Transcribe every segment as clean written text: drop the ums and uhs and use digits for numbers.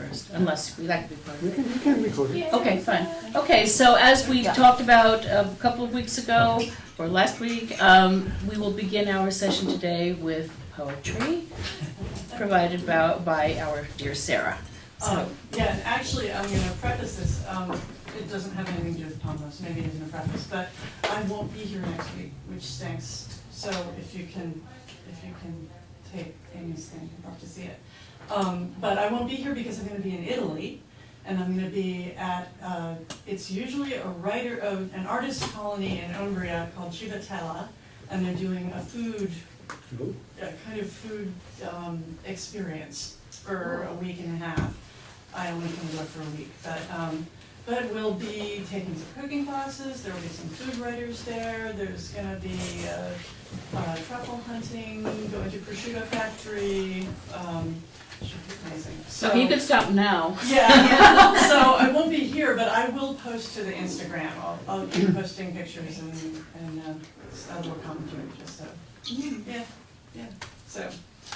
first, unless we like to be part of it. You can record it. Okay, fine. Okay, so as we talked about a couple of weeks ago, or last week, we will begin our session today with poetry provided by our dear Sarah. So, Yeah, and actually, I'm going to preface this. It doesn't have anything to do with Pomos, maybe it isn't a preface, but I won't be here next week, which stinks. So if you can take Amy's thing, I'd love to see it. But I won't be here because I'm going to be in Italy, and I'm going to be at, it's usually an artist colony in Umbria called Civatella, and they're doing a kind of food experience for a week and a half. I only can do it for a week, but we'll be taking some cooking classes. There will be some food writers there. There's going to be truffle hunting, going to prosciutto factory. Should be amazing. so you can stop now. Yeah. So I won't be here, but I will post to the Instagram. I'll keep posting pictures and a little commentary just so. Yeah. So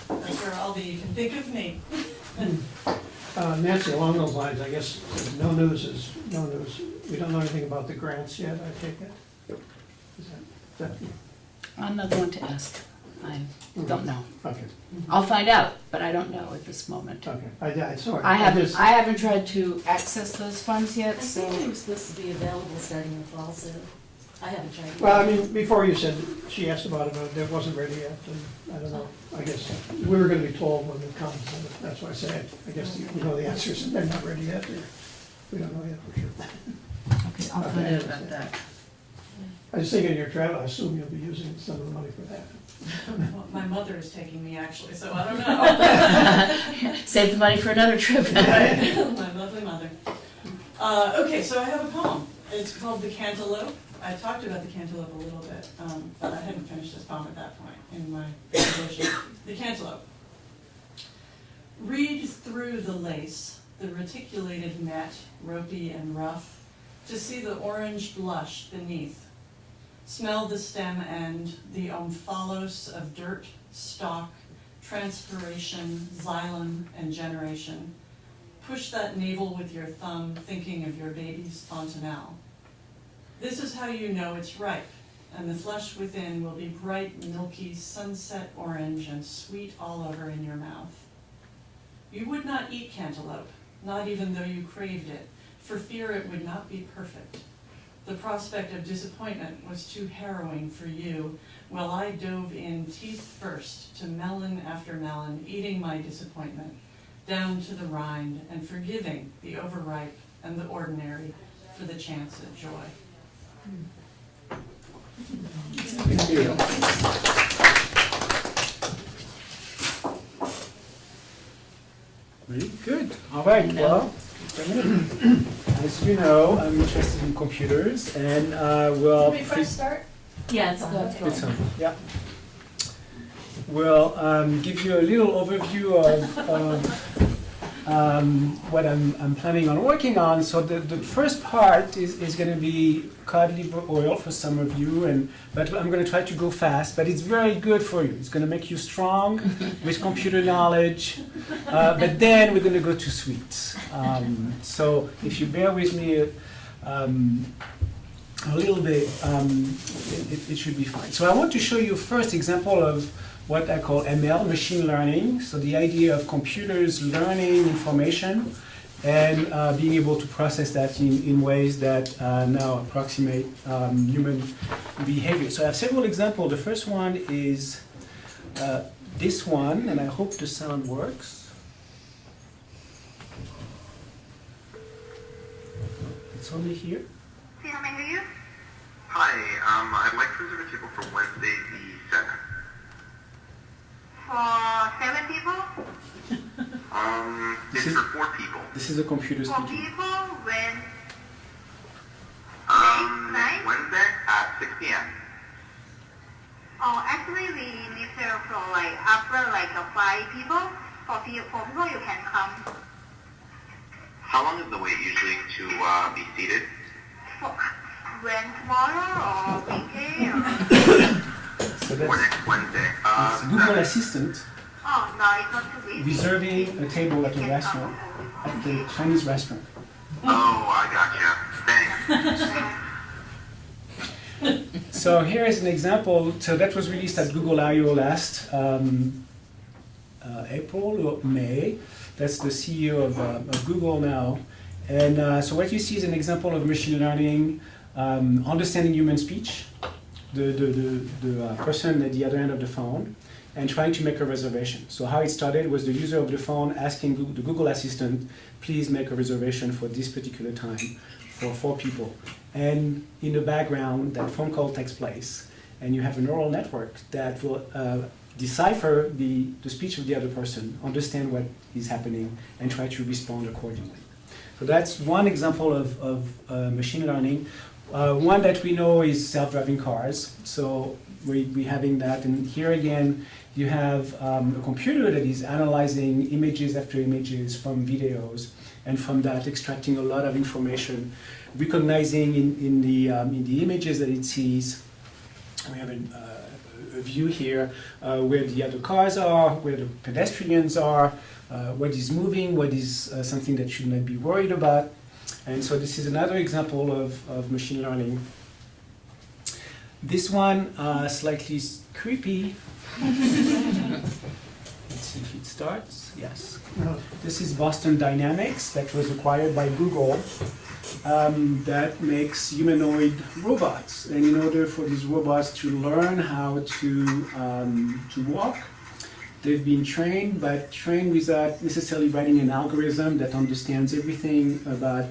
that's where I'll be. You can think of me. Nancy, along those lines, I guess no news is no news. We don't know anything about the grants yet, I take it? Is that? I'm not the one to ask. I don't know. Okay, I'll find out, but I don't know at this moment. okay. Sorry. I haven't tried to access those funds yet, I so. think they were supposed to be available starting in the fall, so I haven't tried it. Well, I mean, before you said, she asked about it, but it wasn't ready yet, and I don't know. I guess we were gonna be told when it comes, and that's why I say, I guess you know the answers, and they're not ready yet, or we don't know yet for sure. Okay, I'll find out about that. I was thinking in your travel, I assume you'll be using some of the money for that. Well, my mother is taking me actually, so I don't know. Save the money for another trip. Right? My lovely mother. Okay, so I have a poem. It's called The Cantaloupe. I talked about the cantaloupe a little bit, but I hadn't finished this poem at that point in my presentation. The Cantaloupe. Read through the lace, the reticulated net, ropey and rough, to see the orange blush beneath. Smell the stem end, the omphalos of dirt, stalk, transpiration, xylem, and generation. Push that navel with your thumb, thinking of your baby's fontanelle. This is how you know it's ripe, and the flesh within will be bright, milky, sunset orange and sweet all over in your mouth. You would not eat cantaloupe, not even though you craved it, for fear it would not be perfect. The prospect of disappointment was too harrowing for you, while I dove in teeth first to melon after melon, eating my disappointment, down to the rind, and forgiving the overripe and the ordinary for the chance at joy. Thank you. Very good. All right. Well, as you know, I'm interested in computers, and we'll. Can we first start? Yeah, it's good. It's on. Yeah. We'll give you a little overview of what I'm planning on working on. So the first part is going to be cod liver oil for some of you, but I'm going to try to go fast. But it's very good for you. It's going to make you strong with computer knowledge. But then we're going to go to sweets. So if you bear with me a little bit, it should be fine. So I want to show you first example of what I call ML, machine learning. So the idea of computers learning information and being able to process that in ways that now approximate human behavior. So I have several examples. The first one is this one, and I hope the sound works. It's only here. See how many of you? Hi, I'd like to reserve a table for Wednesday the 7th. For 7 people? It's is- for 4 people. This is a computer 4 speaking. people when? Night? Wednesday at 6 p.m. Oh, actually we need to for like after like 5 people. For 4 people you can come. How long is the wait usually to be seated? For, when tomorrow or weekday or? So Or that's next Wednesday? it's Google Assistant. Oh, No, it's not too busy. Reserving a table at a restaurant, at the Chinese restaurant. Oh, I gotcha. Thanks. So here is an example. So that was released at Google I/O last April or May. That's the CEO of Google now. And so what you see is an example of machine learning, understanding human speech, the person at the other end of the phone, and trying to make a reservation. So how it started was the user of the phone asking the Google Assistant, please make a reservation for this particular time for 4 people. And in the background, that phone call takes place, and you have a neural network that will decipher the speech of the other person, understand what is happening, and try to respond accordingly. So that's one example of machine learning. One that we know is self-driving cars. So we're having that, and here again, you have a computer that is analyzing images after images from videos, and from that extracting a lot of information, recognizing in the images that it sees. We have a view here where the other cars are, where the pedestrians are, what is moving, what is something that should not be worried about. And so this is another example of machine learning. This one, slightly creepy. Let's see if it starts. Yes. This is Boston Dynamics that was acquired by Google that makes humanoid robots. And in order for these robots to learn how to walk, they've been trained, but trained without necessarily writing an algorithm that understands everything about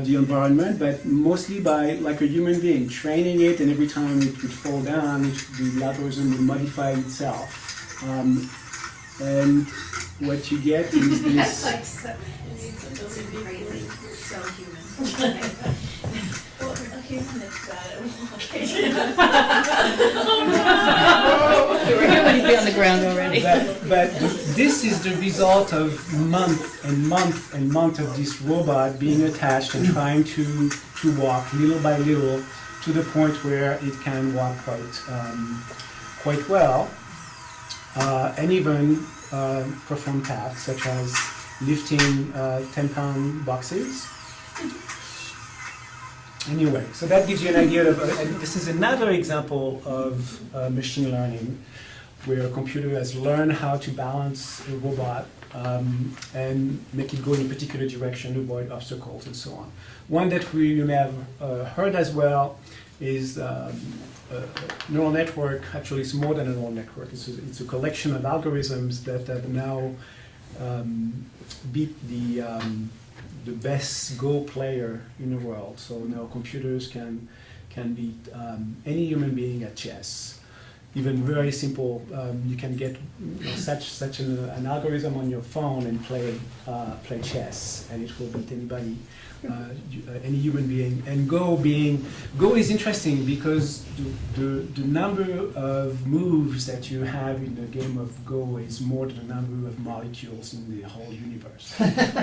the environment, but mostly by, like a human being, training it, and every time it would fall down, the algorithm will modify itself. And what you get is this. Crazy, so human. Well, a human is bad at walking. If it were him, he'd be on the ground already. But this is the result of month and month and month of this robot being attached and trying to walk little by little to the point where it can walk quite well, and even perform tasks such as lifting 10-pound boxes. Anyway, so that gives you an idea of, and this is another example of machine learning, where a computer has learned how to balance a robot and make it go in a particular direction, avoid obstacles, and so on. One that you may have heard as well is a neural network. Actually, it's more than a neural network. It's a collection of algorithms that have now beat the best Go player in the world. So now computers can beat any human being at chess. Even very simple, you can get such an algorithm on your phone and play chess, and it will beat anybody, any human being. And Go is interesting because the number of moves that you have in the game of Go is more than the number of molecules in the whole universe.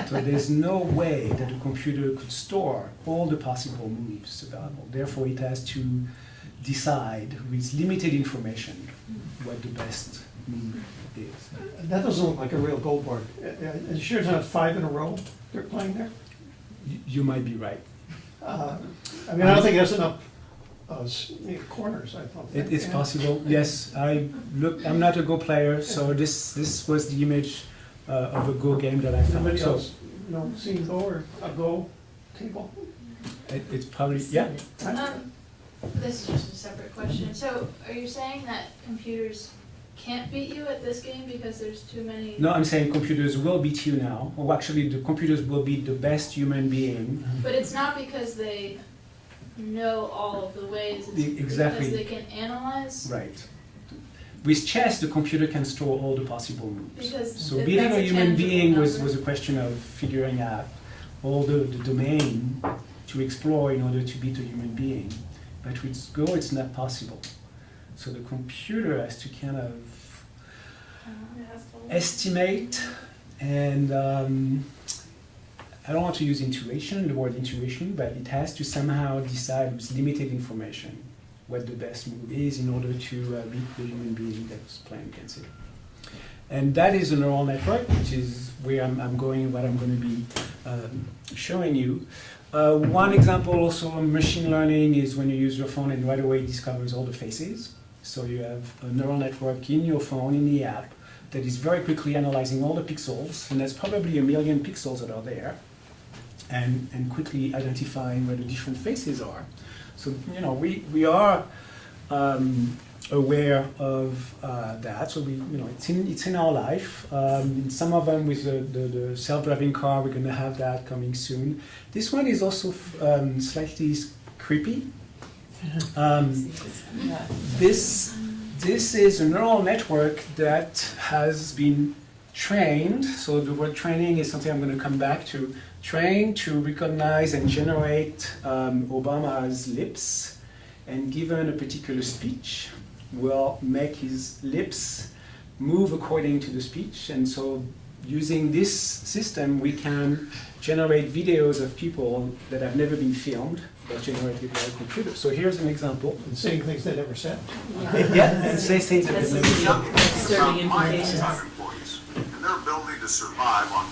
So there's no way that a computer could store all the possible moves available. Therefore, it has to decide with limited information what the best move is. That doesn't look like a real Go board. It sure it's not 5 in a row they're playing there. You might be right. I mean, I don't think it has enough corners, I thought. It's possible. Yes, I'm not a Go player, so this was the image of a Go game that I found. Somebody So else, seen Go or a Go table? it's probably, yeah. This is just a separate question. So, are you saying that computers can't beat you at this game because there's too many? No, I'm saying computers will beat you now. Or actually, the computers will beat the best human being. But it's not because they know all of the ways. It's Exactly. because they can analyze. Right. With chess, the computer can store all the possible moves. Because So that's beating a human tangible being was number. a question of figuring out all the domain to explore in order to beat a human being. But with Go, it's not possible. So the computer has to kind of estimate, and I don't want to use the word intuition, but it has to somehow decide with limited information what the best move is in order to beat the human being that's playing against it. And that is a neural network, which is where I'm going, what I'm going to be showing you. One example also of machine learning is when you use your phone and right away it discovers all the faces. So you have a neural network in your phone, in the app, that is very quickly analyzing all the pixels, and there's probably 1 million pixels that are there, and quickly identifying where the different faces are. So, you know, we are aware of that. So it's in our life. Some of them with the self-driving car, we're going to have that coming soon. This one is also slightly creepy. This is a neural network that has been trained. So the word training is something I'm going to come back to. Trained to recognize and generate Obama's lips, and given a particular speech, will make his lips move according to the speech. And so using this system, we can generate videos of people that have never been filmed, but generated by a computer. So here's an example. And saying things they never said. Yeah, and say things that they've never said. Disturbing implications. Full-time employees, and their ability to survive on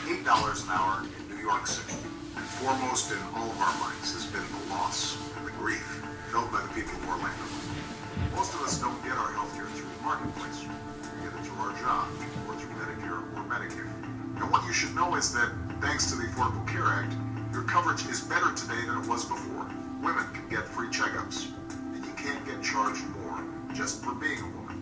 $8 an hour in New York City. And foremost in all of our minds has been the loss and the grief felt by the people of Orlando. Most of us don't get our health care through the marketplace. We get it through our job, or through Medicare or Medicaid. And what you should know is that, thanks to the Affordable Care Act, your coverage is better today than it was before. Women can get free checkups, and you can't get charged more just for being a woman.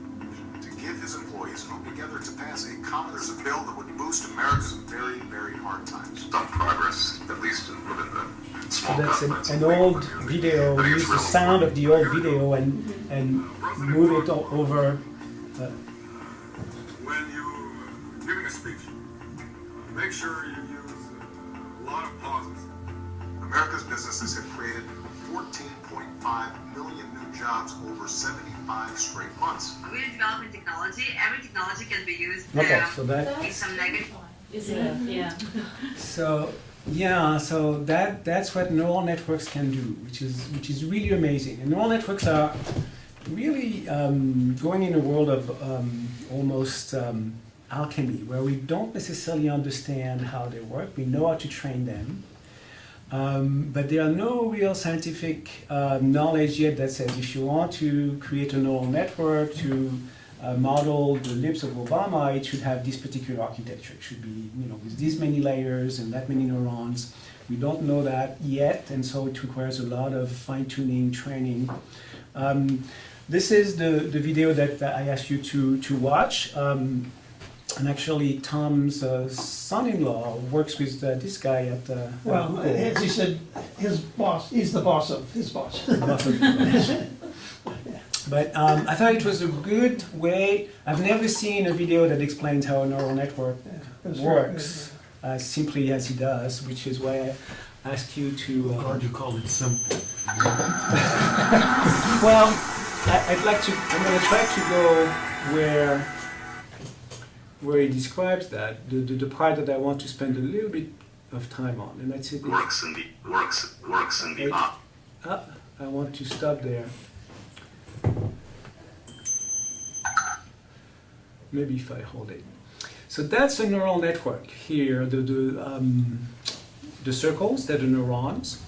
To give his employees hope together to pass a common, there's a bill that would boost America's very, very hard times. Some progress, at least within the So small that's governments. an old video. Use the sound of the old video and move it over. When you're giving a speech, make sure you use a lot of pauses. America's businesses have created 14.5 million new jobs over 75 straight months. We're developing technology. Every technology can be used Okay, so that. in some negative. Is it? Yeah. So yeah, so that's what neural networks can do, which is really amazing. And neural networks are really going in a world of almost alchemy, where we don't necessarily understand how they work. We know how to train them, but there are no real scientific knowledge yet that says if you want to create a neural network to model the lips of Obama, it should have this particular architecture. It should be, with these many layers and that many neurons. We don't know that yet, and so it requires a lot of fine-tuning, training. This is the video that I asked you to watch. And actually, Tom's son-in-law works with this guy at Well, Google. as he said, his boss, he's the boss of his boss. But I thought it was a good way. I've never seen a video that explains how a neural network It was very works as simply as he does, which is why I asked you to. Glad you called it simple. Well, I'd like to. I'm going to try to go where he describes that the part that I want to spend a little bit of time on, and that's it. Works in the op. I want to stop there. Maybe if I hold it. So that's a neural network here. The circles, that are neurons,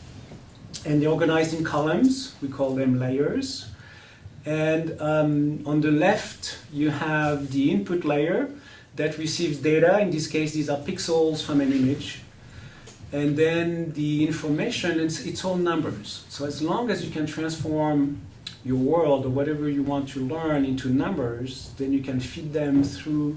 and they're organized in columns. We call them layers. And on the left, you have the input layer that receives data. In this case, these are pixels from an image. And then the information, it's all numbers. So as long as you can transform your world or whatever you want to learn into numbers, then you can feed them through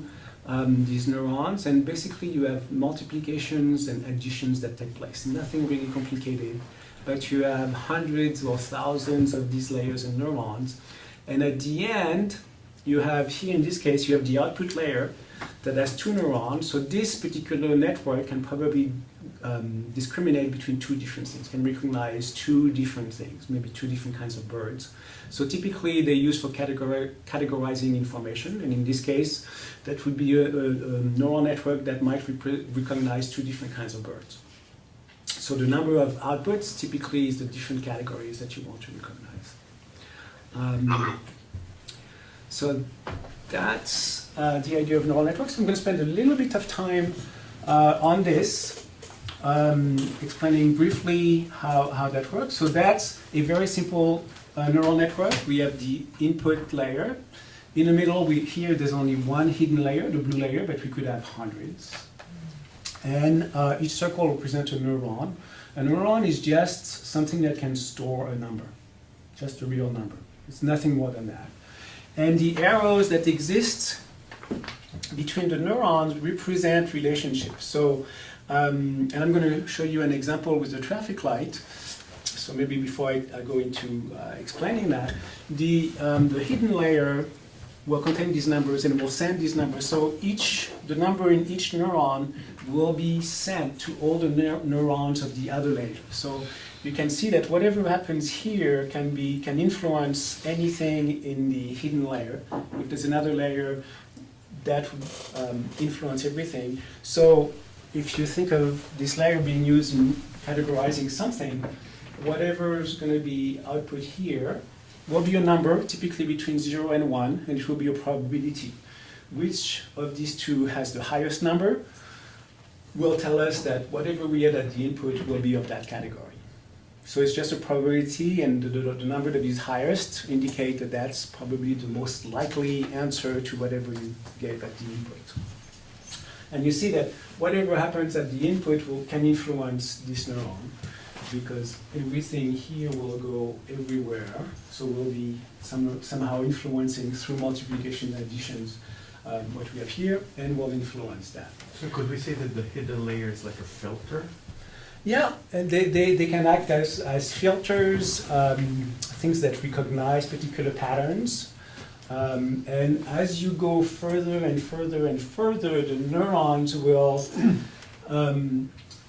these neurons, and basically you have multiplications and additions that take place. Nothing really complicated, but you have hundreds or thousands of these layers and neurons. And at the end, you have here in this case, you have the output layer that has two neurons. So this particular network can probably discriminate between two different things, can recognize two different things, maybe two different kinds of birds. So typically they're used for categorizing information, and in this case, that would be a neural network that might recognize two different kinds of birds. So the number of outputs typically is the different categories that you want to recognize. So that's the idea of neural networks. I'm going to spend a little bit of time on this, explaining briefly how that works. So that's a very simple neural network. We have the input layer. In the middle, here there's only one hidden layer, the blue layer, but we could have hundreds. And each circle represents a neuron. A neuron is just something that can store a number, just a real number. It's nothing more than that. And the arrows that exist between the neurons represent relationships. So, and I'm going to show you an example with the traffic light. So maybe before I go into explaining that, the hidden layer will contain these numbers and will send these numbers. So the number in each neuron will be sent to all the neurons of the other layer. So you can see that whatever happens here can influence anything in the hidden layer. If there's another layer, that would influence everything. So if you think of this layer being used in categorizing something, whatever is going to be output here will be a number, typically between 0 and 1, and it will be a probability. Which of these two has the highest number will tell us that whatever we had at the input will be of that category. So it's just a probability, and the number that is highest indicate that that's probably the most likely answer to whatever you gave at the input. And you see that whatever happens at the input can influence this neuron, because everything here will go everywhere, so we'll be somehow influencing through multiplication and additions what we have here, and will influence that. So could we say that the hidden layer is like a filter? Yeah, and they can act as filters, things that recognize particular patterns. And as you go further and further and further, the neurons will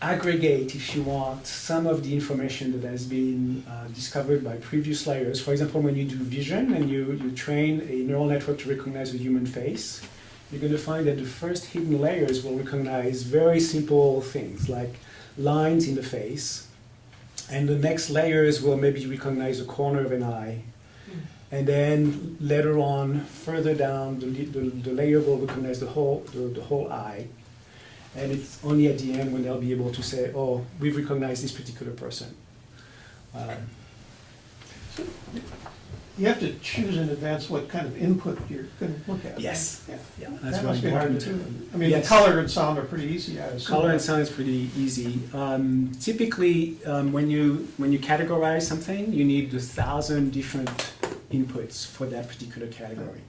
aggregate, if you want, some of the information that has been discovered by previous layers. For example, when you do vision and you train a neural network to recognize a human face, you're going to find that the first hidden layers will recognize very simple things like lines in the face, and the next layers will maybe recognize the corner of an eye. And then later on, further down, the layer will recognize the whole eye. And it's only at the end when they'll be able to say, oh, we've recognized this particular person. You have to choose in advance what kind of input you're going to look at. Yes. Yeah. Yeah, that's That very must be hard important. too. I mean, Yes. color and sound are pretty easy, I assume. Color and sound is pretty easy. Typically, when you categorize something, you need 1,000 different inputs for that particular category.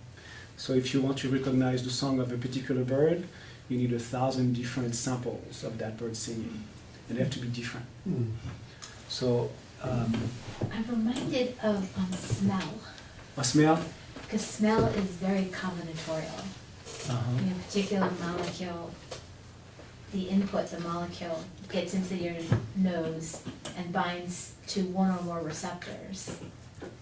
So if you want to recognize the song of a particular bird, you need 1,000 different samples of that bird singing, and they have to be different. Mm. So, I'm reminded of smell, a smell. because smell is very combinatorial. In a particular molecule, the input, the molecule, gets into your nose and binds to one or more receptors.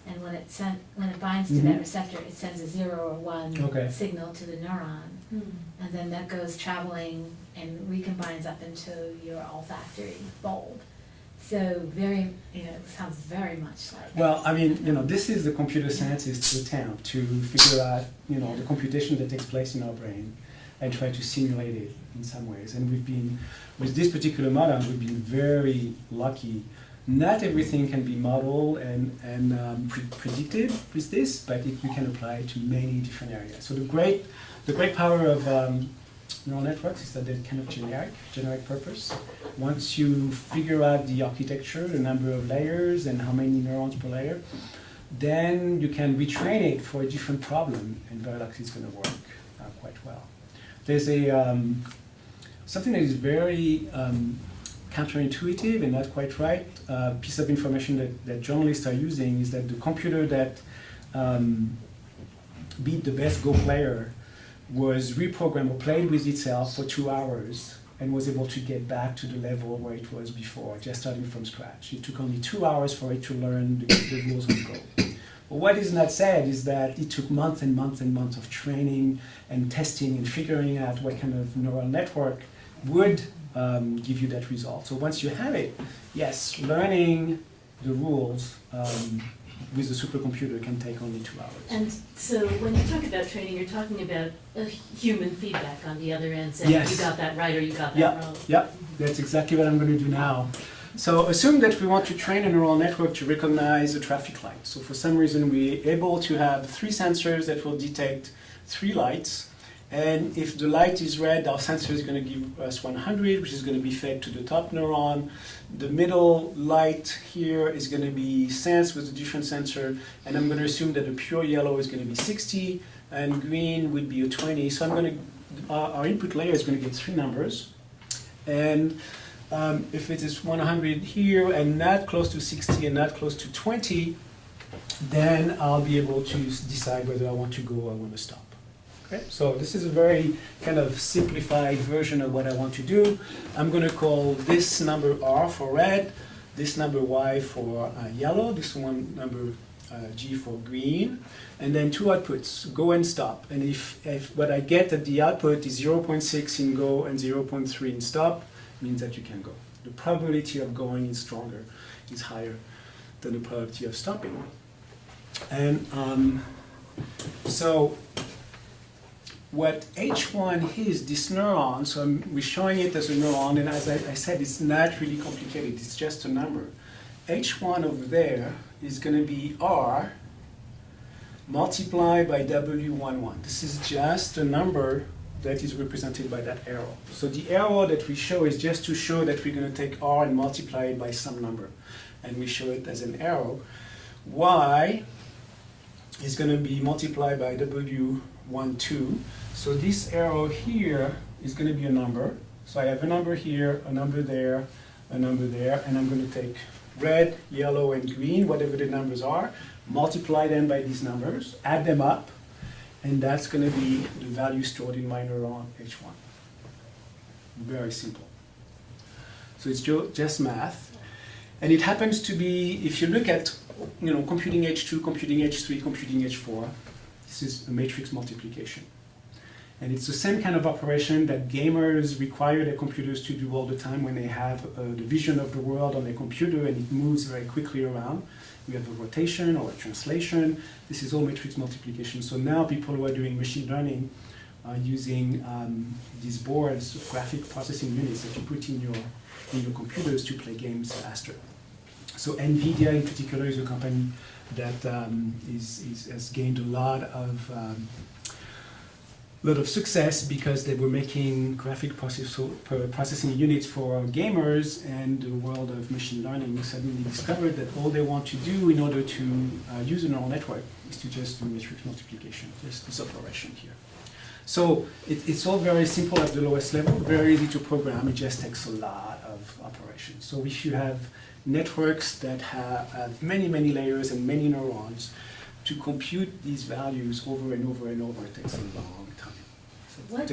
And when it binds to that receptor, it sends a 0 or 1 Okay. signal to the neuron. And then that goes traveling and recombines up into your olfactory bulb. So very, it sounds very much like. Well, I mean, this is the computer scientist's attempt to figure out, the computation that takes place in our brain and try to simulate it in some ways. And with this particular model, we've been very lucky. Not everything can be modeled and predicted with this, but we can apply it to many different areas. So the great power of neural networks is that they're kind of generic purpose. Once you figure out the architecture, the number of layers, and how many neurons per layer, then you can retrain it for a different problem, and very likely it's going to work quite well. There's something that is very counterintuitive and not quite right. Piece of information that journalists are using is that the computer that beat the best Go player was reprogrammed or played with itself for 2 hours and was able to get back to the level where it was before, just starting from scratch. It took only 2 hours for it to learn the rules of Go. But what is not said is that it took months and months and months of training and testing and figuring out what kind of neural network would give you that result. So once you have it, yes, learning the rules with a supercomputer can take only 2 hours. And so when you talk about training, you're talking about human feedback on the other end, saying Yes. you got that right or you got that Yeah, wrong. yeah, that's exactly what I'm going to do now. So assume that we want to train a neural network to recognize a traffic light. So for some reason we're able to have 3 sensors that will detect 3 lights. And if the light is red, our sensor is going to give us 100, which is going to be fed to the top neuron. The middle light here is going to be sensed with a different sensor. And I'm going to assume that the pure yellow is going to be 60 and green would be a 20. So I'm going to, our input layer is going to get 3 numbers. And if it is 100 here and not close to 60 and not close to 20, then I'll be able to decide whether I want to go or I want to stop. Okay? So this is a very kind of simplified version of what I want to do. I'm going to call this number R for red, this number Y for yellow, this one number G for green, and then 2 outputs, go and stop. And if what I get at the output is 0.6 in go and 0.3 in stop, means that you can go. The probability of going is stronger, is higher than the probability of stopping. And so what H1 is, this neuron, so we're showing it as a neuron, and as I said, it's not really complicated, it's just a number. H1 over there is going to be R multiplied by W11. This is just a number that is represented by that arrow. So the arrow that we show is just to show that we're going to take R and multiply it by some number. And we show it as an arrow. Y is going to be multiplied by W12. So this arrow here is going to be a number. So I have a number here, a number there, a number there, and I'm going to take red, yellow, and green, whatever the numbers are, multiply them by these numbers, add them up, and that's going to be the value stored in my neuron H1. Very simple. So it's just math. And it happens to be, if you look at computing H2, computing H3, computing H4, this is a matrix multiplication. And it's the same kind of operation that gamers require their computers to do all the time when they have the vision of the world on their computer and it moves very quickly around. We have a rotation or a translation. This is all matrix multiplication. So now people who are doing machine learning are using these boards, graphic processing units that you put in your computers to play games faster. So NVIDIA in particular is a company that has gained a lot of success because they were making graphic processing units for gamers, and the world of machine learning suddenly discovered that all they want to do in order to use a neural network is to just do matrix multiplication, just this operation here. So it's all very simple at the lowest level, very easy to program, it just takes a lot of operations. So if you have networks that have many, many layers and many neurons, to compute these values over and over and over, it takes a long time. So What?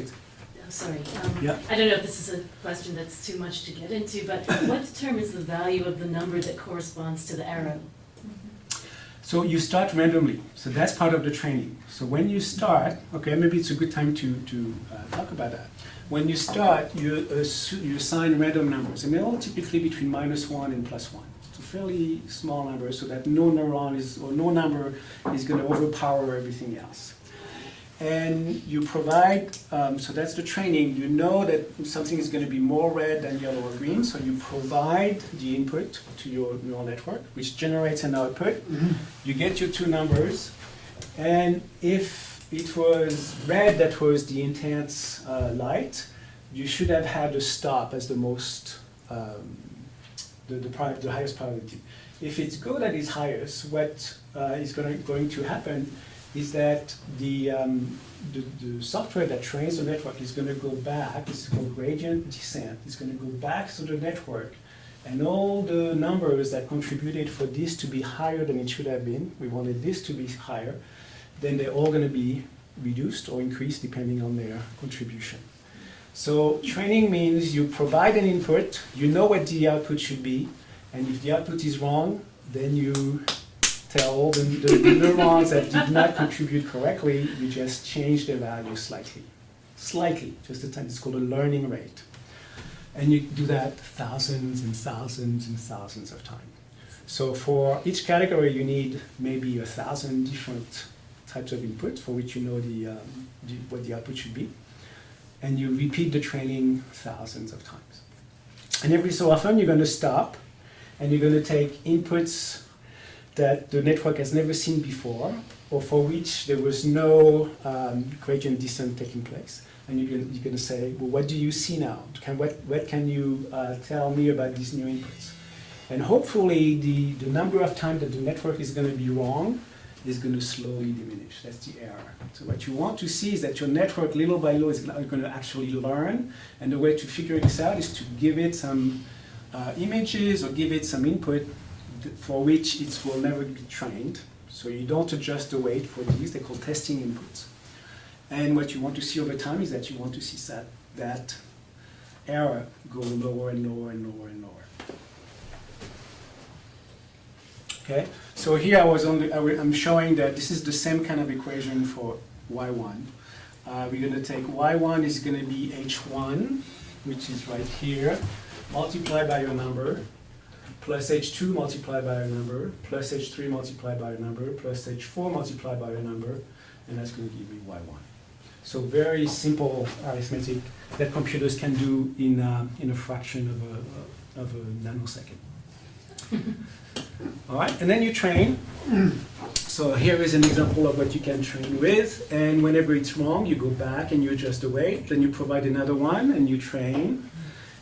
Sorry, Yeah. I don't know if this is a question that's too much to get into, but what determines the value of the number that corresponds to the arrow? So you start randomly. So that's part of the training. So when you start, okay, maybe it's a good time to talk about that. When you start, you assign random numbers, and they're all typically between -1 and +1. It's a fairly small number, so that no neuron no number is going to overpower everything else. And you provide, so that's the training. You know that something is going to be more red than yellow or green, so you provide the input to your neural network, which generates an output. You get your 2 numbers, and if it was red that was the intense light, you should have had a stop as the most, the highest probability. If it's go that is highest, what is going to happen is that the software that trains the network is going to go back, this is called gradient descent, it's going to go back to the network, and all the numbers that contributed for this to be higher than it should have been, we wanted this to be higher, then they're all going to be reduced or increased depending on their contribution. So training means you provide an input, you know what the output should be, and if the output is wrong, then you tell the neurons that did not contribute correctly, you just change their value slightly. Slightly, just a tiny, it's called a learning rate. And you do that thousands and thousands and thousands of times. So for each category, you need maybe 1,000 different types of input for which you know what the output should be. And you repeat the training thousands of times. And every so often, you're going to stop, and you're going to take inputs that the network has never seen before, or for which there was no gradient descent taking place. And you're going to say, well, what do you see now? What can you tell me about these new inputs? And hopefully, the number of times that the network is going to be wrong is going to slowly diminish. That's the error. So what you want to see is that your network, little by little, is going to actually learn. And the way to figure this out is to give it some images or give it some input for which it will never be trained. So you don't adjust the weight for these. They're called testing inputs. And what you want to see over time is that you want to see that error go lower and lower and lower and lower. Okay, so here I'm showing that this is the same kind of equation for y1. We're going to take y1 is going to be h1, which is right here, multiplied by your number, plus h2 multiplied by your number, plus h3 multiplied by your number, plus h4 multiplied by your number, and that's going to give me y1. So very simple arithmetic that computers can do in a fraction of a nanosecond. All right, and then you train. So here is an example of what you can train with, and whenever it's wrong, you go back and you adjust the weight, then you provide another one and you train,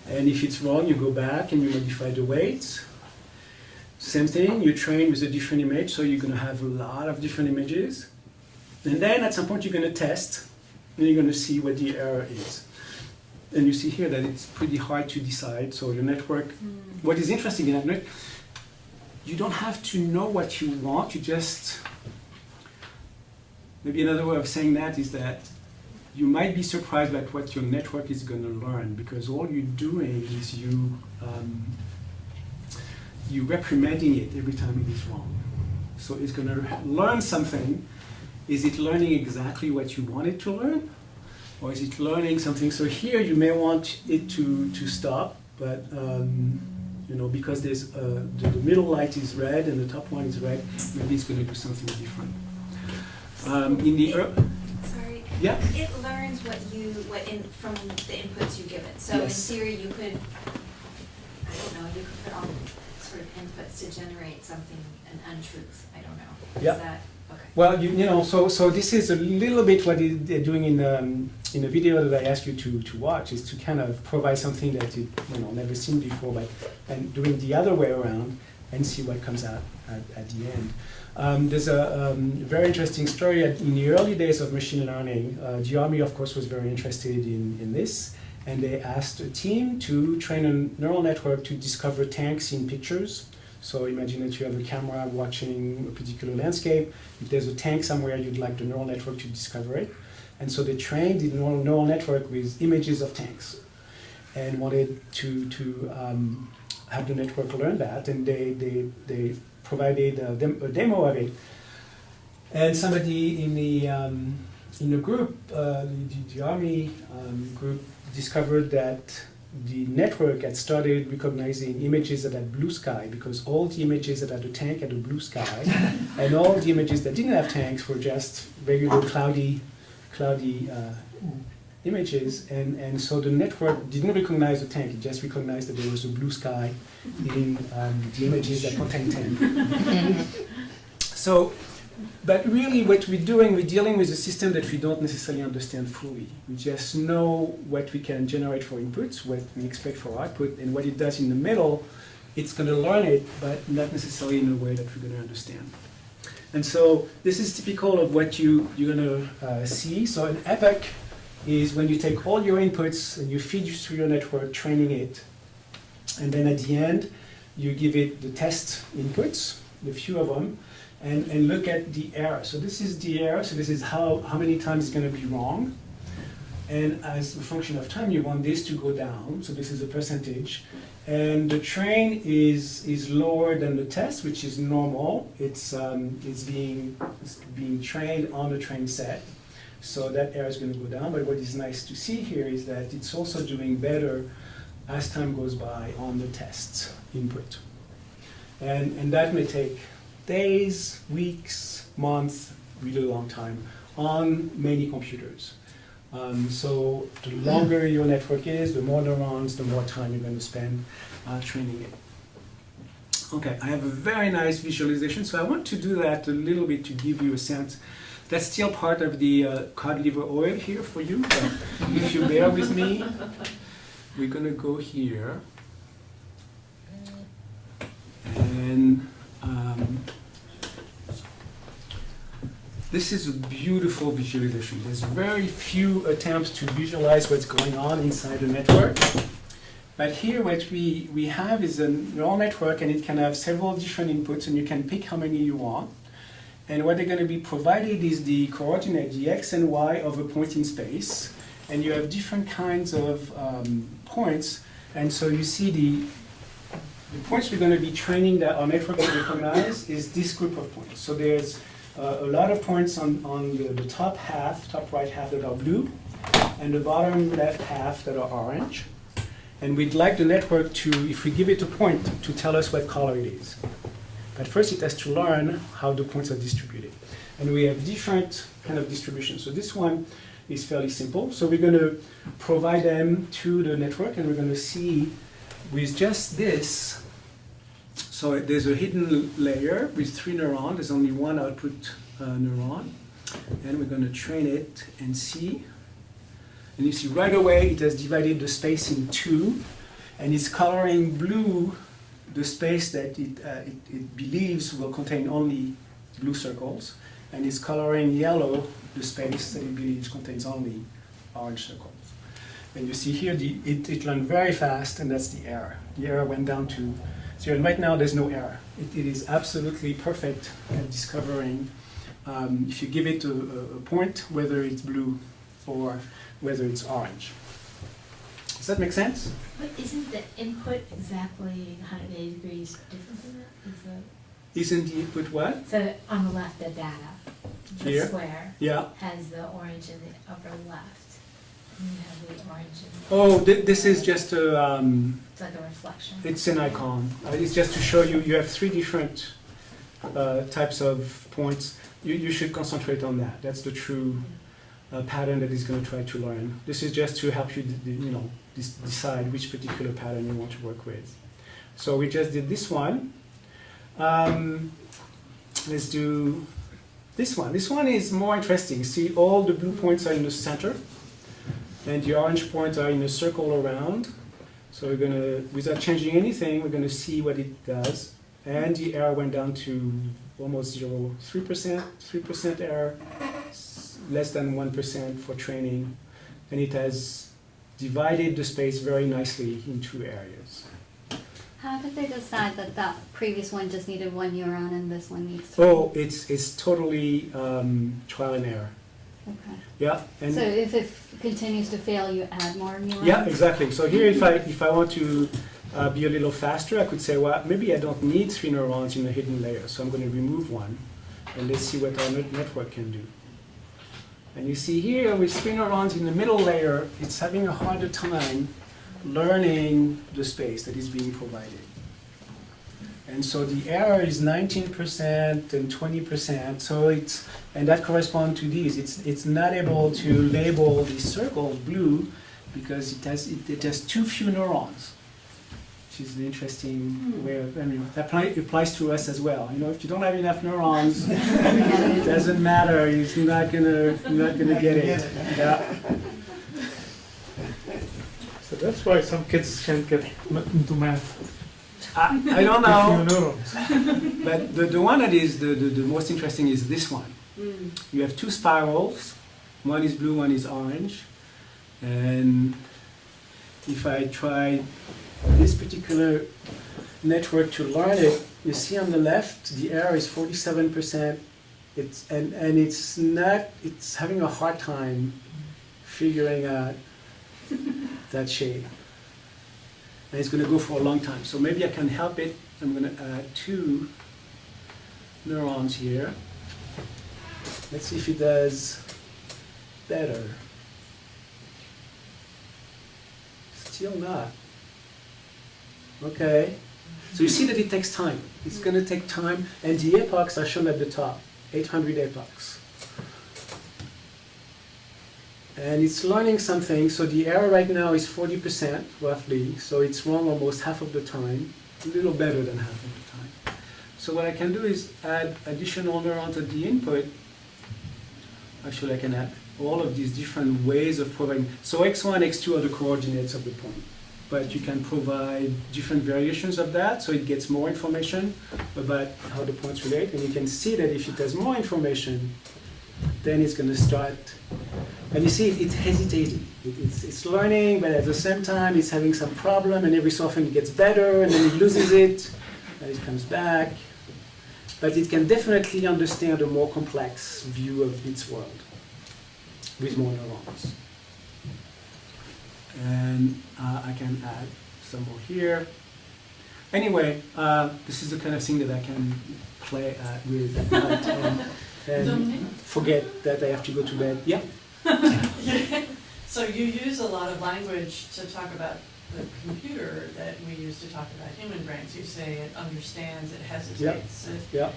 and if it's wrong, you go back and you modify the weights. Same thing, you train with a different image, so you're going to have a lot of different images, and then at some point you're going to test, and you're going to see what the error is. And you see here that it's pretty hard to decide, so your network, what is interesting in that network, you don't have to know what you want, you just, maybe another way of saying that is that you might be surprised at what your network is going to learn, because all you're doing is you reprimanding it every time it is wrong. So it's going to learn something. Is it learning exactly what you want it to learn? Or is it learning something? So here you may want it to stop, but you know, because there's the middle light is red and the top one is red, maybe it's going to do something different. Sorry. Yeah. It learns from the inputs you give it. So Yes. in theory, you could, I don't know, you could put all sort of inputs to generate something, an untruth. I don't know. Yeah. Is that okay? Well, you know, so this is a little bit what they're doing in the video that I asked you to watch, is to kind of provide something that you never seen before, and doing the other way around and see what comes out at the end. There's a very interesting story. In the early days of machine learning, the Army, of course, was very interested in this, and they asked a team to train a neural network to discover tanks in pictures. So imagine that you have a camera watching a particular landscape. If there's a tank somewhere, you'd like the neural network to discover it. And so they trained the neural network with images of tanks and wanted to have the network learn that. And they provided a demo of it. And somebody in the group, the Army group, discovered that the network had started recognizing images that had blue sky, because all the images that had a tank had a blue sky, and all the images that didn't have tanks were just regular cloudy images, and so the network didn't recognize the tank, it just recognized that there was a blue sky in the images that contained tank. So, but really what we're dealing with a system that we don't necessarily understand fully. We just know what we can generate for inputs, what we expect for output, and what it does in the middle, it's going to learn it, but not necessarily in a way that we're going to understand. And so this is typical of what you're going to see. So an epoch is when you take all your inputs and you feed it through your network, training it, and then at the end, you give it the test inputs, the few of them, and look at the error. So this is the error, so this is how many times it's going to be wrong. And as a function of time, you want this to go down, so this is a percentage. And the train is lower than the test, which is normal. It's being trained on the train set, so that error is going to go down. But what is nice to see here is that it's also doing better as time goes by on the test input. And that may take days, weeks, months, really long time on many computers. So the longer your network is, the more neurons, the more time you're going to spend training it. Okay, I have a very nice visualization, so I want to do that a little bit to give you a sense. That's still part of the cod liver oil here for you, but if you bear with me, we're going to go here. And this is a beautiful visualization. There's very few attempts to visualize what's going on inside the network. But here what we have is a neural network, and it can have several different inputs, and you can pick how many you want. And what they're going to be provided is the coordinate, the x and y of a point in space. And you have different kinds of points. And so you see the points we're going to be training that our network will recognize is this group of points. So there's a lot of points on the top half, top right half that are blue, and the bottom left half that are orange. And we'd like the network to, if we give it a point, to tell us what color it is. But first it has to learn how the points are distributed. And we have different kind of distributions. So this one is fairly simple. So we're going to provide them to the network, and we're going to see with just this. So there's a hidden layer with 3 neurons. There's only one output neuron. And we're going to train it and see. And you see right away it has divided the space in 2. And it's coloring blue the space that it believes will contain only blue circles. And it's coloring yellow the space that it believes contains only orange circles. And you see here it learned very fast, and that's the error. The error went down to 0. And right now there's no error. It is absolutely perfect at discovering if you give it a point, whether it's blue or whether it's orange. Does that make sense? But isn't the input exactly 180 degrees different than that? Isn't the input what? So on the left, the data, the Here? square, Yeah. has the orange in the upper left. And you have the orange in the Oh, this is just a, it's like a reflection. it's an icon. It's just to show you, you have 3 different types of points. You should concentrate on that. That's the true pattern that it's going to try to learn. This is just to help you, decide which particular pattern you want to work with. So we just did this one. Let's do this one. This one is more interesting. See, all the blue points are in the center, and the orange points are in a circle around. So we're going to, without changing anything, we're going to see what it does. And the error went down to almost 0, 3% error, less than 1% for training. And it has divided the space very nicely in 2 areas. How did they decide that that previous one just needed 1 neuron and this one needs 3? Oh, it's totally trial and error. Okay. Yeah. And So if it continues to fail, you add more neurons? yeah, exactly. So here, if I want to be a little faster, I could say, well, maybe I don't need 3 neurons in a hidden layer, so I'm going to remove one, and let's see what our network can do. And you see here, with 3 neurons in the middle layer, it's having a harder time learning the space that is being provided. And so the error is 19% and 20%. So and that corresponds to these. It's not able to label these circles blue because it has too few neurons, which is an interesting way of. I mean, that applies to us as well. If you don't have enough neurons, it doesn't matter. You're not gonna get it. Yeah. So that's why some kids can't get into math. I don't know. Few neurons. But the one that is the most interesting is this one. You have 2 spirals. One is blue, one is orange. And if I try this particular network to learn it, you see on the left, the error is 47%. It's having a hard time figuring out that shape. And it's going to go for a long time. So maybe I can help it. I'm going to add 2 neurons here. Let's see if it does better. Still not. Okay. So you see that it takes time. It's going to take time, and the epochs are shown at the top, 800 epochs. And it's learning something, so the error right now is 40% roughly, so it's wrong almost half of the time, a little better than half of the time. So what I can do is add additional neurons at the input. Actually, I can add all of these different ways of providing. So x1, x2 are the coordinates of the point, but you can provide different variations of that, so it gets more information about how the points relate, and you can see that if it has more information, then it's going to start. And you see, it's hesitating. It's learning, but at the same time, it's having some problem, and every so often it gets better, and then it loses it, and it comes back. But it can definitely understand a more complex view of its world with more neurons. And I can add some more here. Anyway, this is the kind of thing that I can play with at night and forget that I have to go to bed. Yeah? So you use a lot of language to talk about the computer that we use to talk about human brains. You say it understands, it hesitates. Yeah.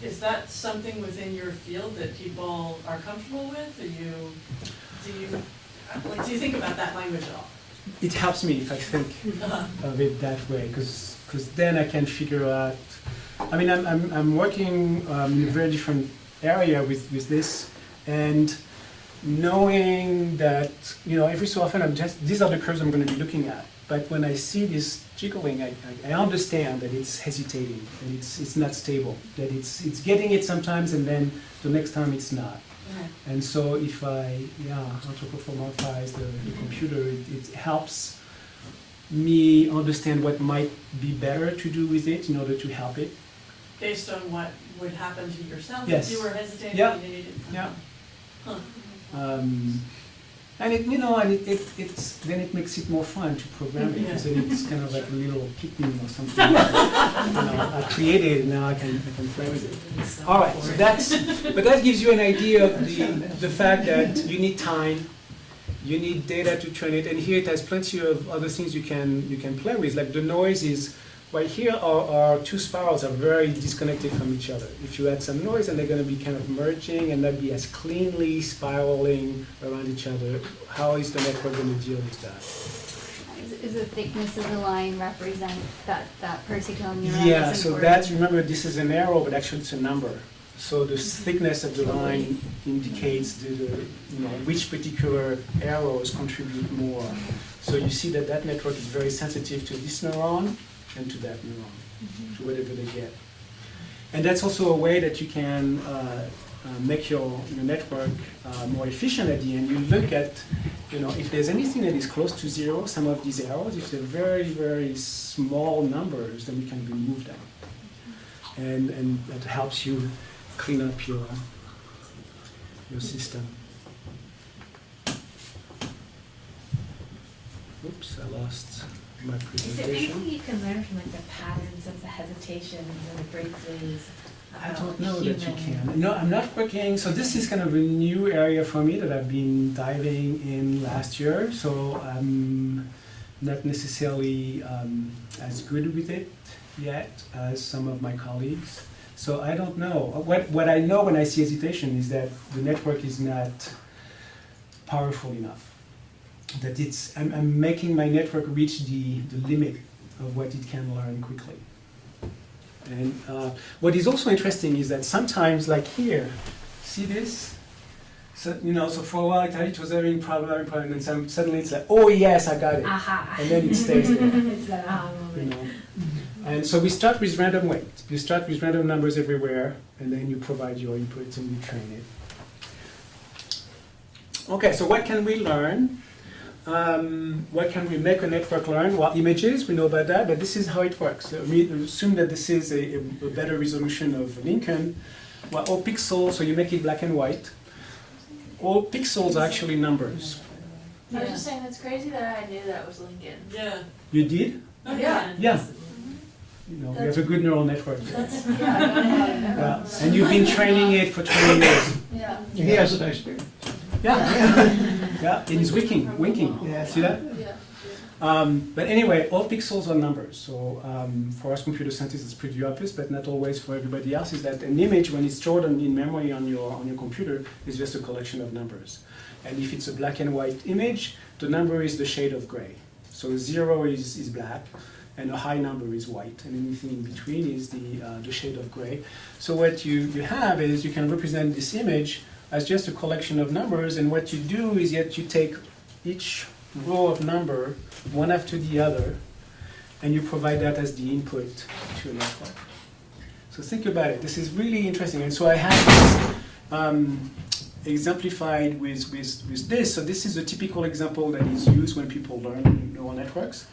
Is that something within your field that people are comfortable with? Do you think about that language at all? It helps me if I think of it that way, because then I can figure out. I mean, I'm working in a very different area with this, and knowing that, you know, every so often these are the curves I'm going to be looking at. But when I see this jiggling, I understand that it's hesitating, and it's not stable, that it's getting it sometimes, and then the next time it's not. And so if I anthropomorphize the computer, it helps me understand what might be better to do with it in order to help it. Based on what would happen to yourself Yes. if you were hesitating Yeah. and you didn't? Yeah. Huh. And it, you know, and it's then it makes it more fun to program it, because then it's kind of like a little kitten or something. You know, I created it, now I can play with it. All right, so but that gives you an idea of the fact that you need time, you need data to train it, and here it has plenty of other things you can play with. Like the noise is right here. Our two spirals are very disconnected from each other. If you add some noise, and they're going to be kind of merging and not be as cleanly spiraling around each other, how is the network going to deal with that? Is the thickness of the line represent that particular neuron? Yeah, that's so important? remember, this is an arrow, but actually it's a number. So the thickness of the line indicates which particular arrows contribute more. So you see that network is very sensitive to this neuron and to that neuron, to whatever they get. And that's also a way that you can make your network more efficient at the end. You look at, if there's anything that is close to zero, some of these arrows, if they're very, very small numbers, then we can remove them. And that helps you clean up your system. Oops, I lost my Is there presentation. anything you can learn from the patterns of the hesitations and the breakaways? I don't know that you can. No, I'm not working. So this is kind of a new area for me that I've been diving in last year. So I'm not necessarily as good with it yet as some of my colleagues. So I don't know. What I know when I see hesitation is that the network is not powerful enough. That I'm making my network reach the limit of what it can learn quickly. And what is also interesting is that sometimes, like here, see this? So, so for a while it was having problem, and then suddenly it's like, oh yes, I got it. Aha. And then it stays there. It's that aha moment. And so we start with random weight. You start with random numbers everywhere, and then you provide your inputs and you train it. Okay, so what can we learn? What can we make a network learn? Well, images, we know about that, but this is how it works. So we assume that this is a better resolution of Lincoln. Well, all pixels, so you make it black and white. All pixels are actually numbers. I was just saying, that's crazy that I knew that was Lincoln. Yeah. You did? Oh, yeah. Yeah. We have a good neural network. That's, yeah, I don't know how to know. Yeah. And you've been training it for 20 years. Yeah. He has a nice beard. Yeah. Yeah, it is winking. Yeah. See that? Yeah. But anyway, all pixels are numbers. So for us computer scientists, it's pretty obvious, but not always for everybody else, is that an image, when it's stored in memory on your computer, is just a collection of numbers. And if it's a black and white image, the number is the shade of gray. So 0 is black, and a high number is white, and anything in between is the shade of gray. So what you have is you can represent this image as just a collection of numbers, and what you do is yet you take each row of number, one after the other, and you provide that as the input to a network. So think about it. This is really interesting. And so I have this exemplified with this. So this is a typical example that is used when people learn neural networks.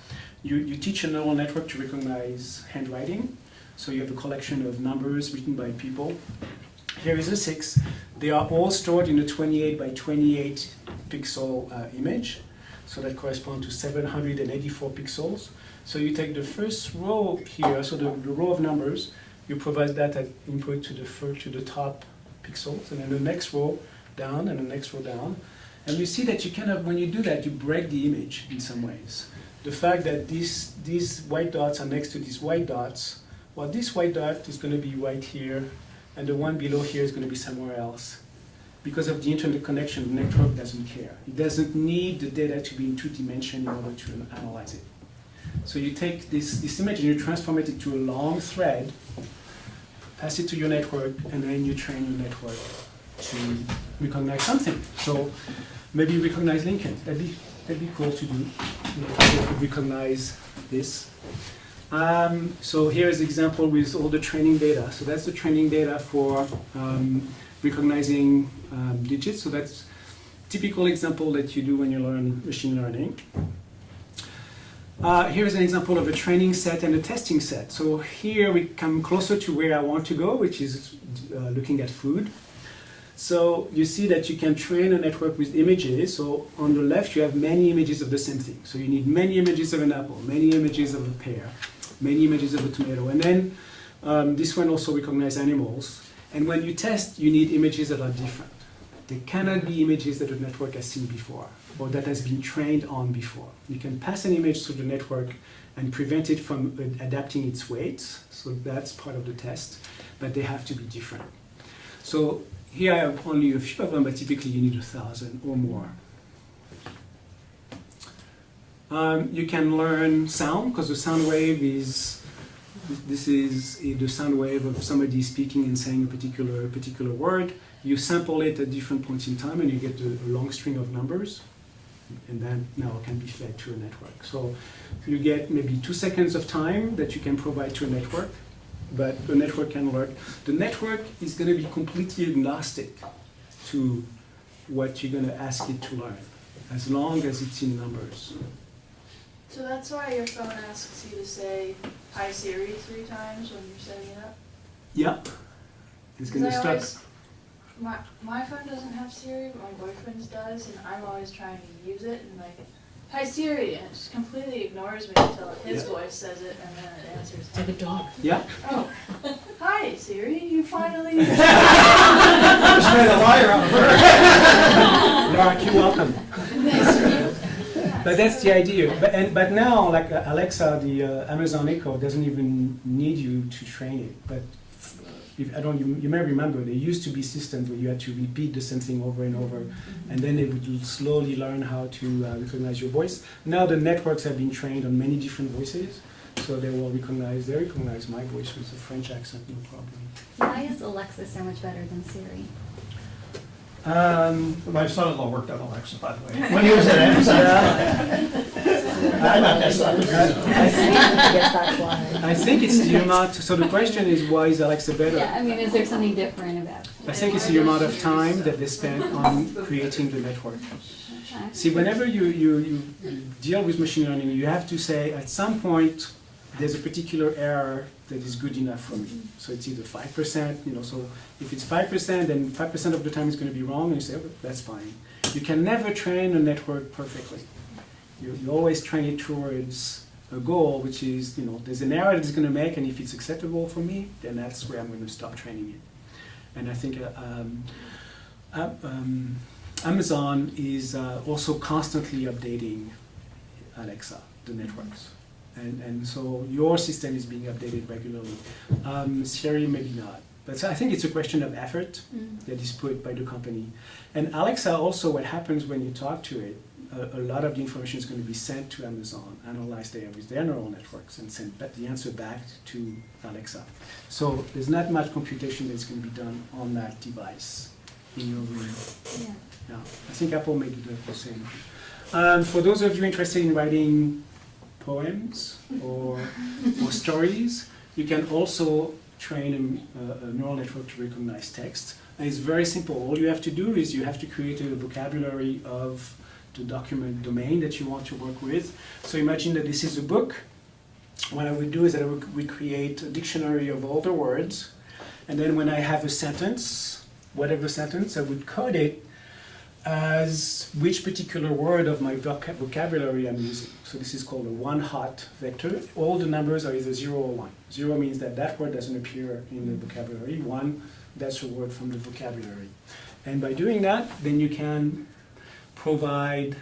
You teach a neural network to recognize handwriting. So you have a collection of numbers written by people. Here is a 6. They are all stored in a 28 by 28 pixel image. So that corresponds to 784 pixels. So you take the first row here, so the row of numbers, you provide that as input to the top pixels, and then the next row down, and the next row down. And you see that you kind of, when you do that, you break the image in some ways. The fact that these white dots are next to these white dots, well, this white dot is going to be right here, and the one below here is going to be somewhere else. Because of the internet connection, the network doesn't care. It doesn't need the data to be in 2 dimensions in order to analyze it. So you take this image and you transform it into a long thread, pass it to your network, and then you train your network to recognize something. So maybe recognize Lincoln. That'd be cool to do. You know, recognize this. So here's the example with all the training data. So that's the training data for recognizing digits. So that's typical example that you do when you learn machine learning. Here's an example of a training set and a testing set. So here we come closer to where I want to go, which is looking at food. So you see that you can train a network with images. So on the left you have many images of the same thing. So you need many images of an apple, many images of a pear, many images of a tomato. And then this one also recognizes animals. And when you test, you need images that are different. They cannot be images that the network has seen before or that has been trained on before. You can pass an image through the network and prevent it from adapting its weights. So that's part of the test, but they have to be different. So here I have only a few of them, but typically you need 1,000 or more. You can learn sound, because the sound wave is this is the sound wave of somebody speaking and saying a particular word. You sample it at different points in time and you get a long string of numbers, and that now can be fed to a network. So you get maybe 2 seconds of time that you can provide to a network, but the network can learn. The network is going to be completely agnostic to what you're going to ask it to learn, as long as it's in numbers. So that's why your phone asks you to say, "Hi Siri" 3 times when you're setting it up? Yep. It's going to start. My phone doesn't have Siri, but my boyfriend's does, and I'm always trying to use it, and like, "Hi Siri," and it just completely ignores me until his voice says it, and then it answers. It's like a dog. Yeah. Oh, "Hi Siri, you finally." Just made a liar out of her. Mark, you're welcome. But that's the idea. But now, like Alexa, the Amazon Echo doesn't even need you to train it. But you may remember there used to be systems where you had to repeat the same thing over and over, and then they would slowly learn how to recognize your voice. Now the networks have been trained on many different voices, so they recognize my voice with a French accent, no problem. Why is Alexa so much better than Siri? My son-in-law worked on Alexa, by the way, when he was at Amazon. I think it's the amount. So the question is, why is Alexa better? Yeah, I mean, is there something different about it? I think it's the amount of time that they spend on creating the network. Okay. See, whenever you deal with machine learning, you have to say at some point there's a particular error that is good enough for me. So it's either 5%, so if it's 5%, then 5% of the time it's going to be wrong, and you say, oh, that's fine. You can never train a network perfectly. You always train it towards a goal, which is, there's an error that it's going to make, and if it's acceptable for me, then that's where I'm going to stop training it. And I think Amazon is also constantly updating Alexa. the networks. And so your system is being updated regularly. Siri, maybe not. But I think it's a question of effort that is put by the company. And Alexa also, what happens when you talk to it, a lot of the information is going to be sent to Amazon, analyzed there with their neural networks, and sent the answer back to Alexa. So there's not much computation that's going to be done on that device in your room. Yeah, I think Apple may do the same. For those of you interested in writing poems or stories, you can also train a neural network to recognize text. And it's very simple. All you have to do is you have to create a vocabulary of the document domain that you want to work with. So imagine that this is a book. What I would do is that I would create a dictionary of all the words. And then when I have a sentence, whatever sentence, I would code it as which particular word of my vocabulary I'm using. So this is called a one-hot vector. All the numbers are either 0 or 1. 0 means that that word doesn't appear in the vocabulary. 1, that's a word from the vocabulary. And by doing that, then you can provide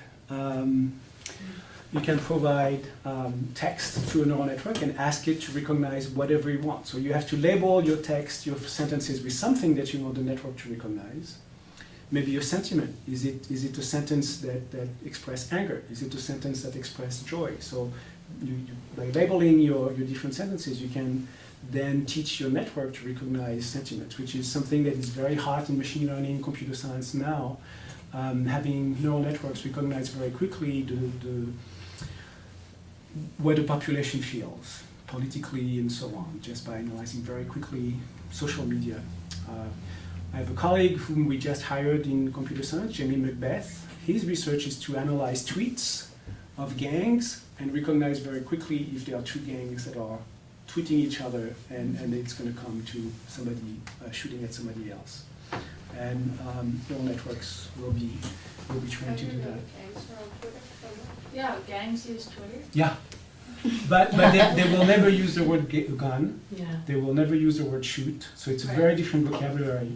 text to a neural network and ask it to recognize whatever you want. So you have to label your text, your sentences with something that you want the network to recognize. Maybe your sentiment. Is it a sentence that expresses anger? Is it a sentence that expresses joy? So by labeling your different sentences, you can then teach your network to recognize sentiments, which is something that is very hot in machine learning, computer science now. Having neural networks recognize very quickly what the population feels politically and so on, just by analyzing very quickly social media. I have a colleague whom we just hired in computer science, Jamie Macbeth. His research is to analyze tweets of gangs and recognize very quickly if there are two gangs that are tweeting each other and it's going to come to somebody shooting at somebody else. And neural networks will be trained to do that. Yeah, gangs use Twitter. Yeah, but they will never use the word gun. Yeah. They will never use the word shoot. So it's a very different vocabulary.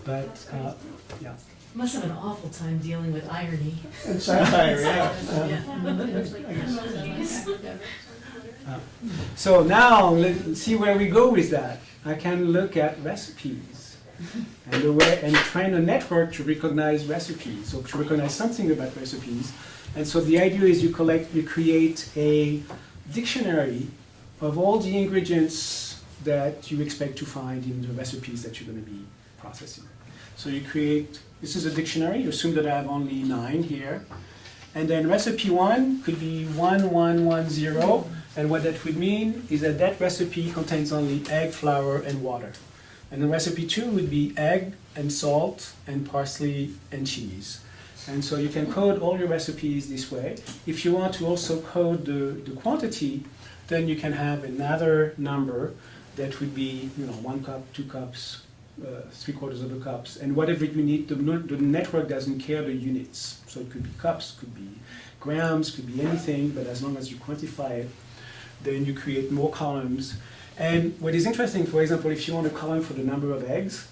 But yeah. Must have an awful time dealing with irony. And satire, So now let's see where we go with that. I can look at recipes and train a network to recognize recipes, or to recognize something about recipes. And so the idea is you create a dictionary of all the ingredients that you expect to find in the recipes that you're going to be processing. So you create, this is a dictionary, you assume that I have only 9 here. And then recipe 1 could be 1110, and what that would mean is that that recipe contains only egg, flour, and water. And then recipe 2 would be egg and salt and parsley and cheese. And so you can code all your recipes this way. If you want to also code the quantity, then you can have another number that would be 1 cup, 2 cups, 3/4 of a cups, and whatever you need. The network doesn't care the units. So it could be cups, could be grams, could be anything, but as long as you quantify it, then you create more columns. And what is interesting, for example, if you want a column for the number of eggs,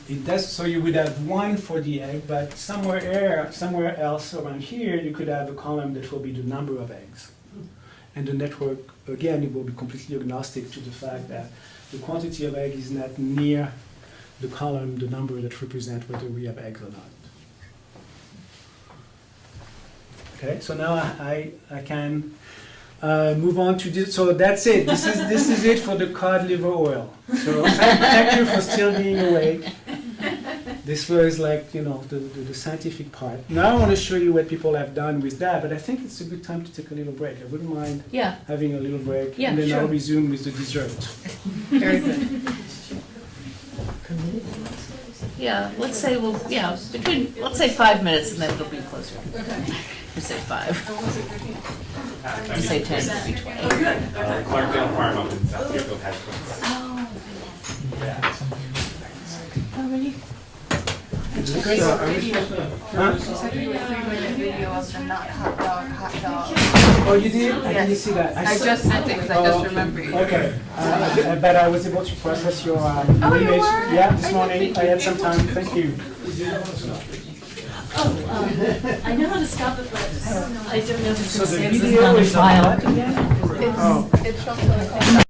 it does, so you would have 1 for the egg, but somewhere else around here, you could have a column that will be the number of eggs. And the network, again, it will be completely agnostic to the fact that the quantity of egg is not near the column, the number that represents whether we have eggs or not. Okay, so now I can move on to this. So that's it. This is it for the cod liver oil. So thank you for still being awake. This was like, the scientific part. Now I want to show you what people have done with that, but I think it's a good time to take a little break. I wouldn't mind having a little break, and then I'll resume with the dessert. Very good. Yeah, let's say let's say 5 minutes, and then it'll be closer. Okay. We say 5. We say 10, it'll be 20. Oh, good. Clarkdale Farm up in South Deerfield has twins. Oh, yes. How many? You said you were 3-minute video of the not hot dog. Oh, you did? I didn't see that. I just sent it because I just remembered. Okay, but I was able to process your image. you were? Yeah, this morning. I had some time. Thank you. I know how to stop it, but I don't know if it's So gonna the save this video on the is on file. that again? Oh. It's from